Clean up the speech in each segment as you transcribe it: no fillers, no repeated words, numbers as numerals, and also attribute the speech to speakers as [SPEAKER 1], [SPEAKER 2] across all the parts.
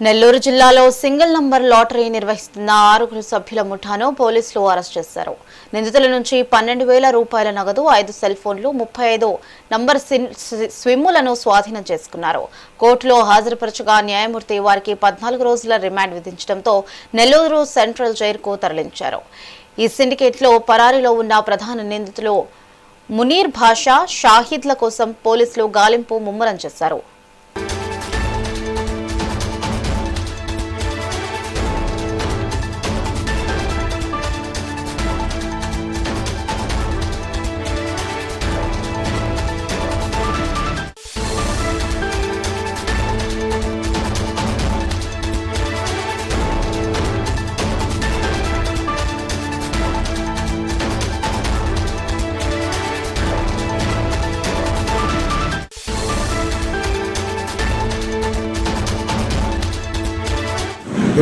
[SPEAKER 1] నెల్లూరు జిల్లాలో single number lottery నిర్వహిస్తున్న 6 సభ్యుల ముఠాను పోలీసులు అరెస్ట్ చేశారు. నిందితుల నుంచి 12,000 రూపాయల నగదు, 5 సెల్ ఫోన్లు, 35 నంబర్ స్విమ్ములను స్వాధీనం చేసుకున్నారు. కోర్టులో హాజరుపరచగా న్యాయమూర్తి వారికి 14 రోజుల రిమాండ్ విధించడంతో నెల్లూరు సెంట్రల్ జైలుకు తరలించారు. ఈ సిండికేట్లో పరారీలో ఉన్న ప్రధాన నిందితులు మునీర్ భాషా, షాహిద్ల కోసం పోలీసులు గాలింపు ముమ్మరం చేశారు.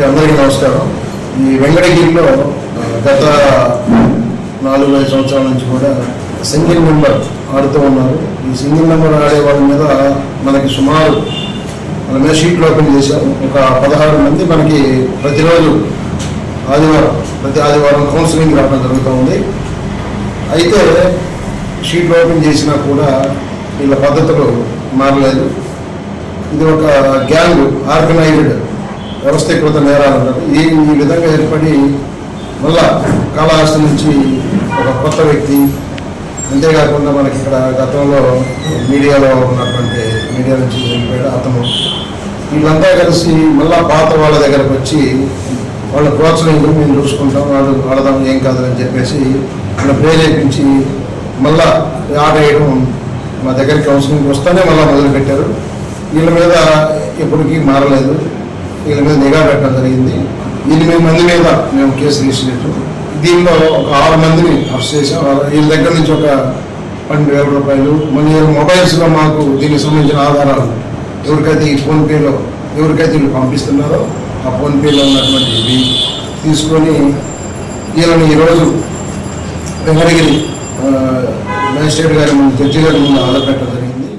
[SPEAKER 2] అందరికీ నమస్కారం. ఈ వెంకటగిరిలో గత 4-5 సంవత్సరాల నుంచి కూడా సింగిల్ నెంబర్ ఆడుతూ ఉన్నారు. ఈ సింగిల్ నెంబర్ ఆడే వాళ్ళ మీద మనకి సుమారు మన మీద షీట్లు ఓపెన్ చేశారు. ఒక 16 మంది మనకి ప్రతి ఆదివారం కౌన్సిలింగ్ రావడం జరుగుతూ ఉంది. అయితే షీట్లు ఓపెన్ చేసినా కూడా వీళ్ళ పద్ధతులు మారలేదు. ఇది ఒక గ్యాంగ్, ఆర్గనైజ్డ్ వ్యవస్థీకృత నేరాలు అంటారు. ఈ విధంగా ఏర్పడి మళ్ళా కాళహస్తి నుంచి ఒక కొత్త వ్యక్తి, అంతేకాకుండా మనకి ఇక్కడ గతంలో మీడియాలో ఉన్నటువంటి మీడియా నుంచి వెళ్ళిపోయాడు అతను, వీళ్ళంతా కలిసి మళ్ళా పాత వాళ్ళ దగ్గరకు వచ్చి వాళ్ళ ప్రోత్సహించి మేము చూసుకుంటాం, వాళ్ళు ఆడదాం, ఏం కాదు అని చెప్పేసి వాళ్ళ ప్రేరేపించి మళ్ళా ఆడేయడం మా దగ్గరికి కౌన్సిలింగ్ వస్తేనే మళ్ళీ మొదలుపెట్టారు. వీళ్ళ మీద ఎప్పటికీ మారలేదు. వీళ్ళ మీద నిఘా పెట్టడం జరిగింది. 8 మంది మీద మేము కేసు రిజిస్టర్ చేసాం. దీనిలో ఒక 6 మందిని అరెస్ట్ చేసాం. వీళ్ళ దగ్గర నుంచి ఒక 12,000 రూపాయలు, మళ్ళీ మొబైల్స్లో మాకు దీనికి సంబంధించిన ఆధారాలు, ఎవరికైతే ఈ ఫోన్పేలో ఎవరికైతే వీళ్ళు పంపిస్తున్నారో ఆ ఫోన్పేలో ఉన్నటువంటి ఇవి తీసుకొని వీళ్ళని ఈరోజు వెంకటగిరి మ్యాజిస్ట్రేట్ గారి ముందు, జడ్జి గారి ముందు ఆధారపెట్టడం